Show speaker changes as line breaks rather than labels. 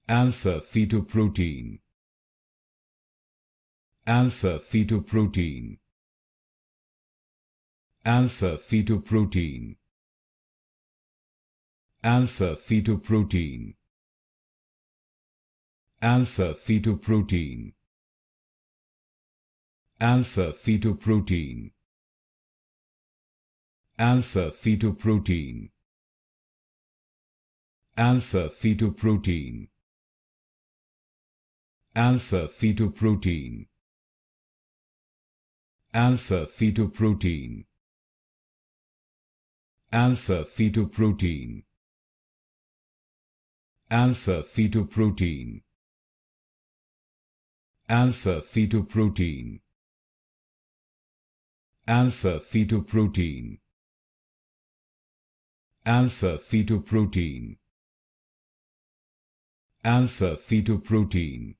Alpha-Fetoprotein. Alpha-Fetoprotein. Alpha-Fetoprotein. Alpha-Fetoprotein. Alpha-Fetoprotein. Alpha-Fetoprotein. Alpha-Fetoprotein. Alpha-Fetoprotein. Alpha-Fetoprotein. Alpha-Fetoprotein. Alpha-Fetoprotein. Alpha-Fetoprotein. Alpha-Fetoprotein. Alpha-Fetoprotein. Alpha-Fetoprotein. Alpha-Fetoprotein.